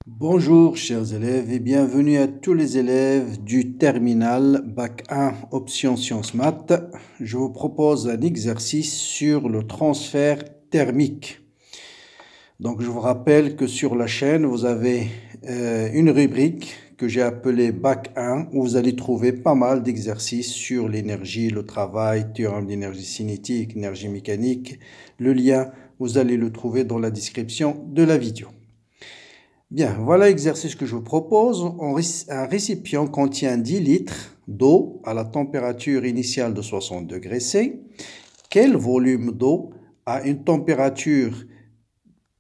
Bonjour chers élèves et bienvenue à tous les élèves du terminal Bac 1 option sciences maths. Je vous propose un exercice sur le transfert thermique. Donc je vous rappelle que sur la chaîne vous avez une rubrique que j'ai appelée Bac 1 où vous allez trouver pas mal d'exercices sur l'énergie, le travail, théorème d'énergie cinétique, énergie mécanique. Le lien, vous allez le trouver dans la description de la vidéo. Bien, voilà l'exercice que je vous propose. Un récipient contient 10 litres d'eau à la température initiale de 60 degrés C. Quel volume d'eau à une température,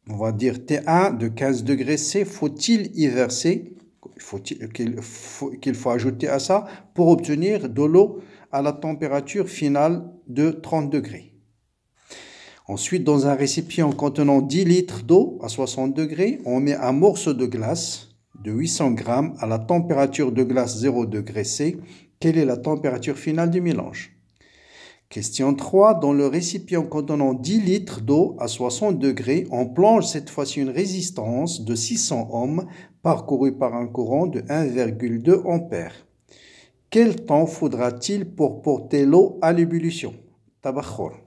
on va dire T1 de 15 degrés C, faut-il y verser, qu'il faut ajouter à ça pour obtenir de l'eau à la température finale de 30 degrés? Ensuite, dans un récipient contenant 10 litres d'eau à 60 degrés, on met un morceau de glace de 800 grammes à la température de glace 0 degré C. Quelle est la température finale du mélange? Question 3. Dans le récipient contenant 10 litres d'eau à 60 degrés, on plonge cette fois-ci une résistance de 600 ohms parcourue par un courant de 1,2 ampères. Quel temps faudra-t-il pour porter l'eau à l'ébullition? Tabakhor.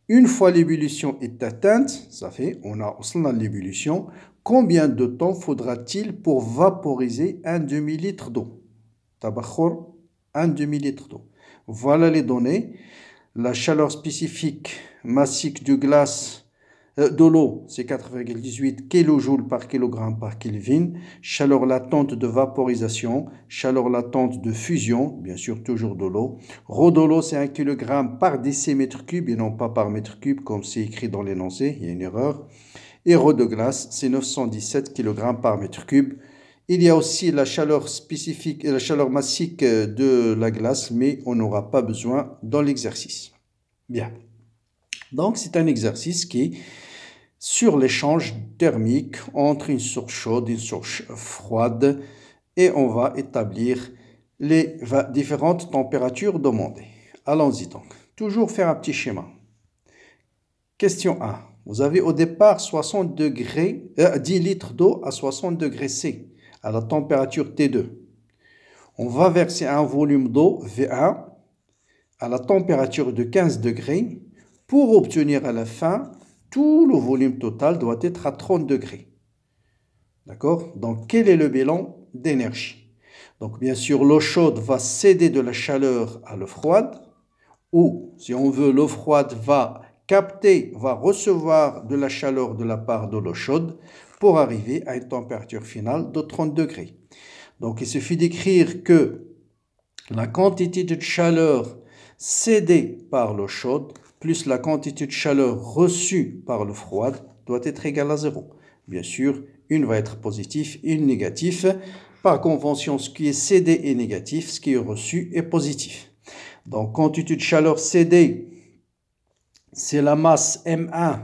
Une fois l'ébullition est atteinte, ça fait, on a l'ébullition, combien de temps faudra-t-il pour vaporiser un demi-litre d'eau? Tabakhor, un demi-litre d'eau. Voilà les données. La chaleur spécifique massique de glace de l'eau, c'est 4,18 kJ par kilogramme par Kelvin. Chaleur latente de vaporisation, chaleur latente de fusion, bien sûr toujours de l'eau. Rho de l'eau, c'est 1 kg par décimètre cube et non pas par mètre cube comme c'est écrit dans l'énoncé, il y a une erreur. Et rho de glace, c'est 917 kg par mètre cube. Il y a aussi la chaleur spécifique, la chaleur massique de la glace, mais on n'aura pas besoin dans l'exercice. Bien. Donc, c'est un exercice qui est sur l'échange thermique entre une source chaude et une source froide et on va établir les différentes températures demandées. Allons-y donc. Toujours faire un petit schéma. Question 1. Vous avez au départ 60 degrés, 10 litres d'eau à 60 degrés C à la température T2. On va verser un volume d'eau V1 à la température de 15 degrés pour obtenir à la fin tout le volume total doit être à 30 degrés. D'accord? Donc, quel est le bilan d'énergie? Donc, bien sûr, l'eau chaude va céder de la chaleur à l'eau froide, ou, si on veut, l'eau froide va recevoir de la chaleur de la part de l'eau chaude pour arriver à une température finale de 30 degrés. Donc, il suffit d'écrire que la quantité de chaleur cédée par l'eau chaude plus la quantité de chaleur reçue par l'eau froide doit être égale à 0. Bien sûr, une va être positive, une négative. Par convention, ce qui est cédé est négatif, ce qui est reçu est positif. Donc, quantité de chaleur cédée, c'est la masse M1.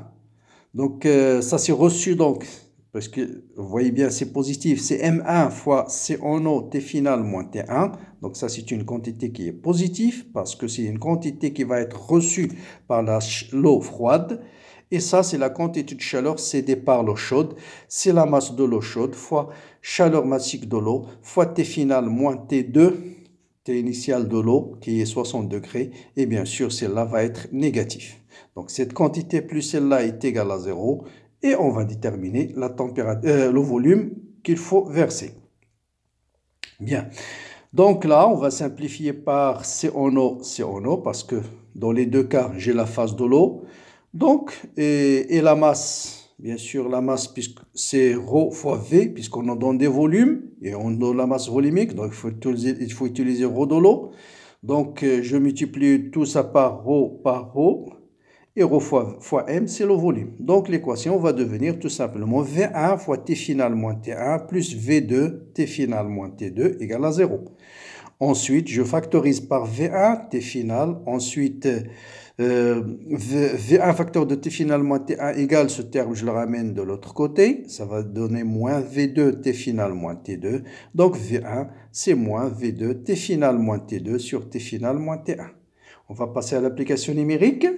Donc, ça c'est reçu, donc, parce que vous voyez bien, c'est positif. C'est M1 fois C en eau, T final moins T1. Donc, ça c'est une quantité qui est positive parce que c'est une quantité qui va être reçue par l'eau froide. Et ça, c'est la quantité de chaleur cédée par l'eau chaude. C'est la masse de l'eau chaude fois chaleur massique de l'eau fois T final moins T2, T initial de l'eau qui est 60 degrés. Et bien sûr, celle-là va être négative. Donc, cette quantité plus celle-là est égale à 0 et on va déterminer la température, le volume qu'il faut verser. Bien. Donc là, on va simplifier par C en eau, parce que dans les deux cas, j'ai la phase de l'eau. Donc, et la masse, bien sûr, la masse, puisque c'est ρ fois V, puisqu'on en donne des volumes, et on donne la masse volumique, donc il faut utiliser ρ de l'eau. Donc, je multiplie tout ça par ρ, et ρ fois m, c'est le volume. Donc, l'équation va devenir tout simplement V1 fois T final moins T1 plus V2 T final moins T2 égale à 0. Ensuite, je factorise par V1 T final. Ensuite, V1 facteur de T final moins T1 égale ce terme, je le ramène de l'autre côté. Ça va donner moins V2 T final moins T2. Donc, V1, c'est moins V2 T final moins T2 sur T final moins T1. On va passer à l'application numérique.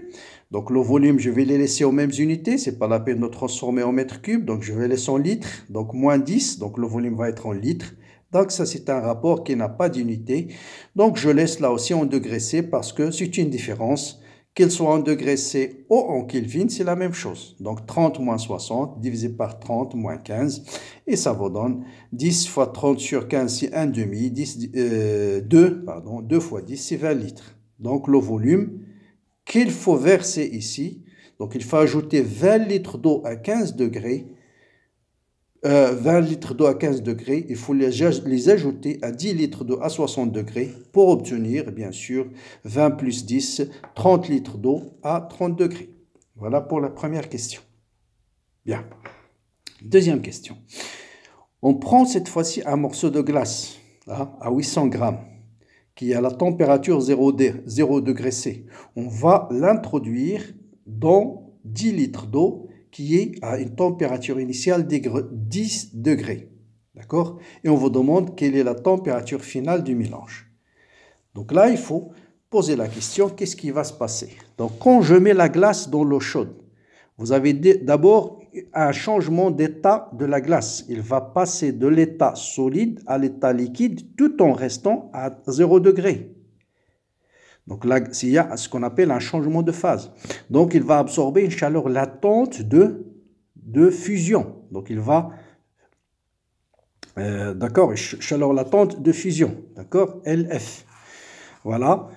Donc le volume, je vais les laisser aux mêmes unités. Ce n'est pas la peine de transformer en mètres cubes. Donc je vais laisser en litres. Donc moins 10. Donc le volume va être en litres. Donc ça, c'est un rapport qui n'a pas d'unité. Donc je laisse là aussi en degrés C parce que c'est une différence. Qu'il soit en degrés C ou en Kelvin, c'est la même chose. Donc 30 moins 60 divisé par 30 moins 15. Et ça vous donne 10 fois 30 sur 15, c'est 1 demi. 2 fois 10, c'est 20 litres. Donc le volume qu'il faut verser ici, donc il faut ajouter 20 litres d'eau à 15 degrés. 20 litres d'eau à 15 degrés, il faut les ajouter à 10 litres d'eau à 60 degrés pour obtenir, bien sûr, 20 plus 10, 30 litres d'eau à 30 degrés. Voilà pour la première question. Bien. Deuxième question. On prend cette fois-ci un morceau de glace à 800 grammes qui est à la température 0 degré C. On va l'introduire dans 10 litres d'eau qui est à une température initiale de 10 degrés. D'accord? Et on vous demande quelle est la température finale du mélange. Donc là, il faut poser la question, qu'est-ce qui va se passer? Donc quand je mets la glace dans l'eau chaude, vous avez d'abord un changement d'état de la glace. Il va passer de l'état solide à l'état liquide tout en restant à 0 degré. Donc là, il y a ce qu'on appelle un changement de phase. Donc, il va absorber une chaleur latente de fusion. Donc, il va... d'accord, chaleur latente de fusion. D'accord, LF. Voilà.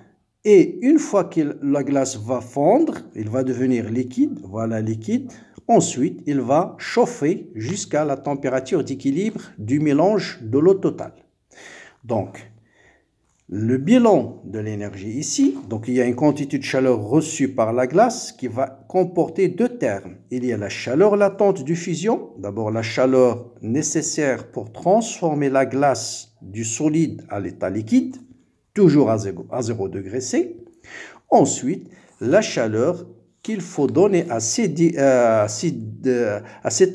Et une fois que la glace va fondre, il va devenir liquide. Voilà, liquide. Ensuite, il va chauffer jusqu'à la température d'équilibre du mélange de l'eau totale. Donc, le bilan de l'énergie ici, donc il y a une quantité de chaleur reçue par la glace qui va comporter deux termes. Il y a la chaleur latente de fusion, d'abord la chaleur nécessaire pour transformer la glace du solide à l'état liquide, toujours à 0 degré C. Ensuite, la chaleur qu'il faut donner à cette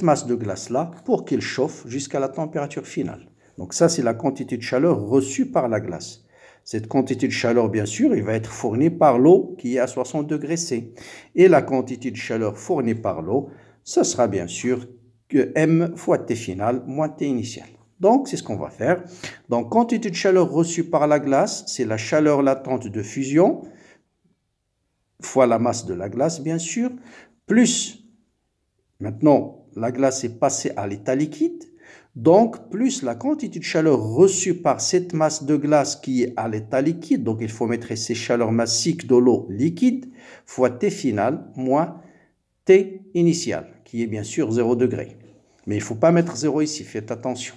masse de glace-là pour qu'il chauffe jusqu'à la température finale. Donc ça, c'est la quantité de chaleur reçue par la glace. Cette quantité de chaleur, bien sûr, il va être fournie par l'eau qui est à 60 degrés C. Et la quantité de chaleur fournie par l'eau, ce sera bien sûr que M fois T final moins T initial. Donc, c'est ce qu'on va faire. Donc, quantité de chaleur reçue par la glace, c'est la chaleur latente de fusion fois la masse de la glace, bien sûr, plus, maintenant, la glace est passée à l'état liquide. Donc, plus la quantité de chaleur reçue par cette masse de glace qui est à l'état liquide, donc il faut mettre ces chaleurs massiques de l'eau liquide, fois T final moins T initial, qui est bien sûr 0 degré. Mais il ne faut pas mettre 0 ici, faites attention.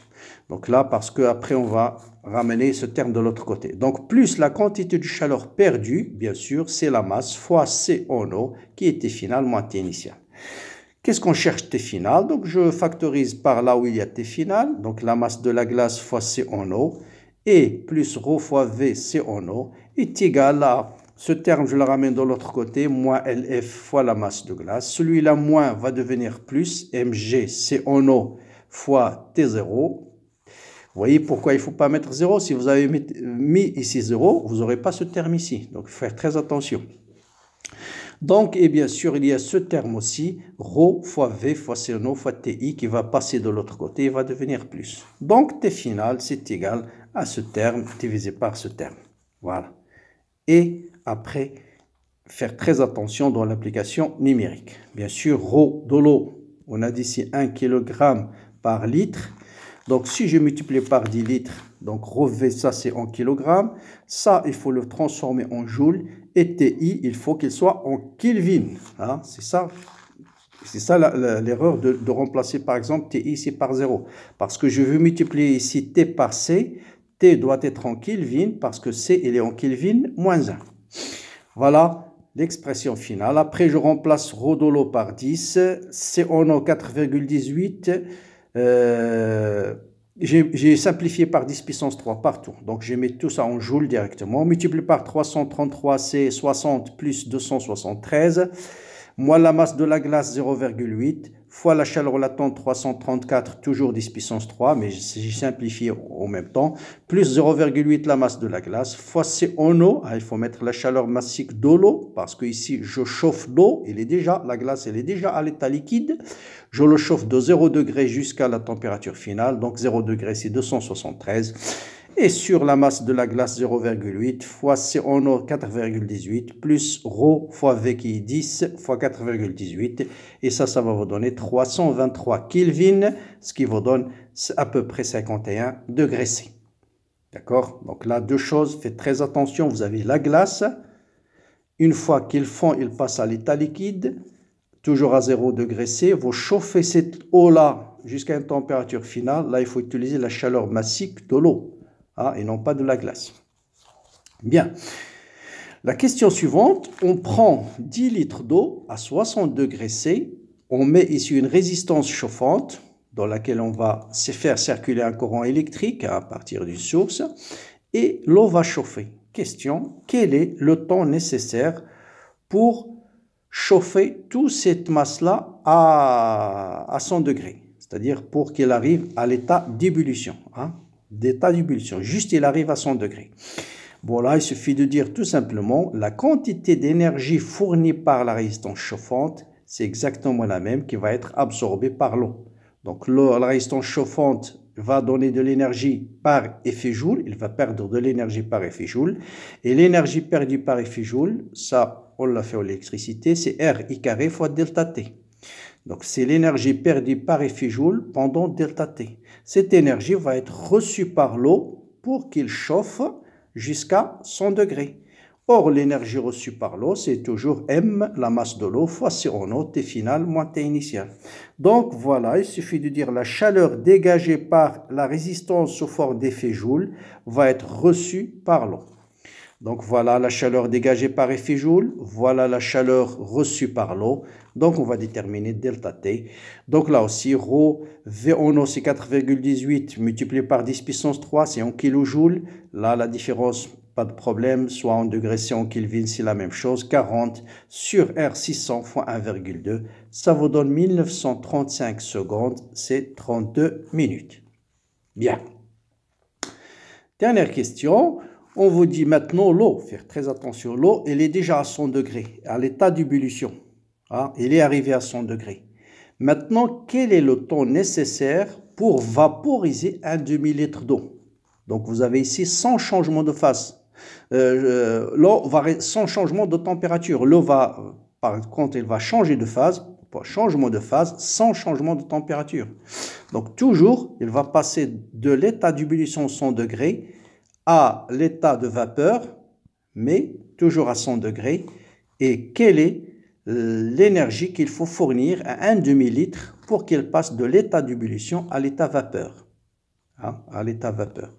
Donc là, parce qu'après, on va ramener ce terme de l'autre côté. Donc, plus la quantité de chaleur perdue, bien sûr, c'est la masse fois C en eau, qui est T final moins T initial. Qu'est-ce qu'on cherche T final? Donc, je factorise par là où il y a T final. Donc, la masse de la glace fois C en eau. Et plus ρ fois V, C en eau, est égal à, ce terme, je le ramène de l'autre côté, moins LF fois la masse de glace. Celui-là, moins, va devenir plus, mg, C en eau, fois T0. Vous voyez pourquoi il ne faut pas mettre 0? Si vous avez mis ici 0, vous n'aurez pas ce terme ici. Donc, il faut faire très attention. Donc, et bien sûr, il y a ce terme aussi, ρ fois V fois C en eau fois TI qui va passer de l'autre côté et va devenir plus. Donc, T final, c'est égal à ce terme divisé par ce terme. Voilà. Et après, faire très attention dans l'application numérique. Bien sûr, ρ de l'eau, on a dit ici 1 kg par litre. Donc, si je multiplie par 10 litres, donc ρV, ça c'est en kilogrammes. Ça, il faut le transformer en joules. Et TI, il faut qu'il soit en Kelvin. Hein? C'est ça l'erreur de remplacer par exemple TI ici par 0. Parce que je veux multiplier ici T par C. T doit être en Kelvin parce que C, il est en Kelvin moins 1. Voilà l'expression finale. Après, je remplace ρ de l'eau par 10. C en eau 4,18. J'ai simplifié par 10 puissance 3 partout. Donc, je mets tout ça en joules directement. On multiplie par 333, c'est 60 plus 273. Moins la masse de la glace, 0,8 fois la chaleur latente 334, toujours 10 puissance 3, mais j'ai simplifié en même temps, plus 0,8 la masse de la glace, fois C en eau, il faut mettre la chaleur massique de l'eau, parce que ici je chauffe l'eau, la glace elle est déjà à l'état liquide, je le chauffe de 0 degré jusqu'à la température finale, donc 0 degré c'est 273, et sur la masse de la glace 0,8 fois C en eau 4,18 plus ρ fois V qui est 10 fois 4,18 et ça va vous donner 323 Kelvin, ce qui vous donne à peu près 51 degrés C. D'accord? Donc là, deux choses, faites très attention, vous avez la glace, une fois qu'il fond, il passe à l'état liquide, toujours à 0 degré C, vous chauffez cette eau-là jusqu'à une température finale, là il faut utiliser la chaleur massique de l'eau. Et non pas de la glace. Bien. La question suivante, on prend 10 litres d'eau à 60 degrés C, on met ici une résistance chauffante dans laquelle on va faire circuler un courant électrique à partir d'une source et l'eau va chauffer. Question, quel est le temps nécessaire pour chauffer toute cette masse-là à 100 degrés, c'est-à-dire pour qu'elle arrive à l'état d'ébullition, d'état d'ébullition, juste il arrive à 100 degrés. Bon là, il suffit de dire tout simplement la quantité d'énergie fournie par la résistance chauffante, c'est exactement la même qui va être absorbée par l'eau. Donc la résistance chauffante va donner de l'énergie par effet joule, il va perdre de l'énergie par effet joule, et l'énergie perdue par effet joule, ça on l'a fait en électricité, c'est R I carré fois delta T. Donc, c'est l'énergie perdue par effet joule pendant delta T. Cette énergie va être reçue par l'eau pour qu'il chauffe jusqu'à 100 degrés. Or, l'énergie reçue par l'eau, c'est toujours M, la masse de l'eau, fois C en eau, T final moins T initial. Donc, voilà, il suffit de dire la chaleur dégagée par la résistance sous forme d'effet joule va être reçue par l'eau. Donc voilà la chaleur dégagée par effet joule, voilà la chaleur reçue par l'eau. Donc on va déterminer delta T. Donc là aussi, ρ, V en eau c'est 4,18 multiplié par 10 puissance 3, c'est en kilojoules. Là la différence, pas de problème, soit en degrés C en Kelvin, c'est la même chose. 40 sur R 600 fois 1,2, ça vous donne 1935 secondes, c'est 32 minutes. Bien. Dernière question. On vous dit maintenant l'eau, faire très attention, l'eau, elle est déjà à 100 degrés, à l'état d'ébullition. Elle est arrivée à 100 degrés. Maintenant, quel est le temps nécessaire pour vaporiser un demi-litre d'eau? Donc, vous avez ici 100 changements de phase. L'eau va sans changement de température. L'eau va, par contre, elle va changer de phase, changement de phase, sans changement de température. Donc, toujours, il va passer de l'état d'ébullition 100 degrés à l'état de vapeur, mais toujours à 100 degrés. Et quelle est l'énergie qu'il faut fournir à un demi-litre pour qu'il passe de l'état d'ébullition à l'état vapeur? À l'état vapeur.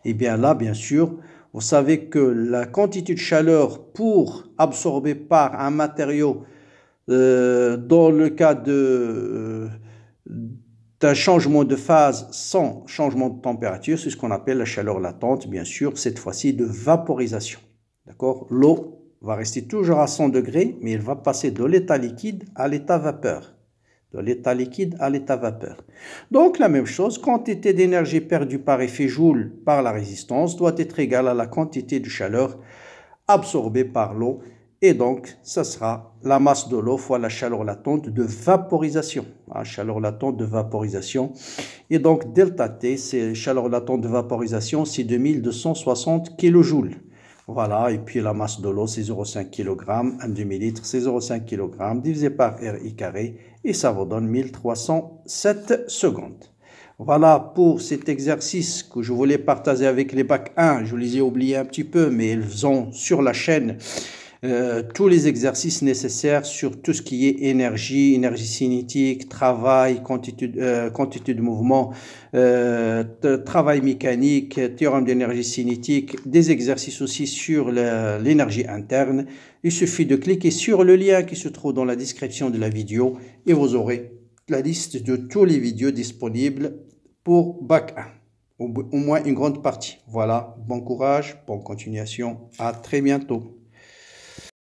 Et bien là, bien sûr, vous savez que la quantité de chaleur pour absorber par un matériau, dans le cas d'un changement de phase sans changement de température, c'est ce qu'on appelle la chaleur latente, bien sûr, cette fois-ci de vaporisation. D'accord? L'eau va rester toujours à 100 degrés, mais elle va passer de l'état liquide à l'état vapeur. De l'état liquide à l'état vapeur. Donc, la même chose, quantité d'énergie perdue par effet joule par la résistance doit être égale à la quantité de chaleur absorbée par l'eau. Et donc, ça sera la masse de l'eau fois la chaleur latente de vaporisation. Chaleur latente de vaporisation. Et donc, delta T, c'est chaleur latente de vaporisation, c'est 2260 kJ. Voilà, et puis la masse de l'eau, c'est 0,5 kg. Un demi-litre, c'est 0,5 kg divisé par RI carré. Et ça vous donne 1307 secondes. Voilà pour cet exercice que je voulais partager avec les bac 1. Je les ai oubliés un petit peu, mais ils ont sur la chaîne tous les exercices nécessaires sur tout ce qui est énergie, énergie cinétique, travail, quantité de mouvement, travail mécanique, théorème d'énergie cinétique, des exercices aussi sur l'énergie interne. Il suffit de cliquer sur le lien qui se trouve dans la description de la vidéo et vous aurez la liste de tous les vidéos disponibles pour bac 1, au moins une grande partie. Voilà, bon courage, bonne continuation, à très bientôt.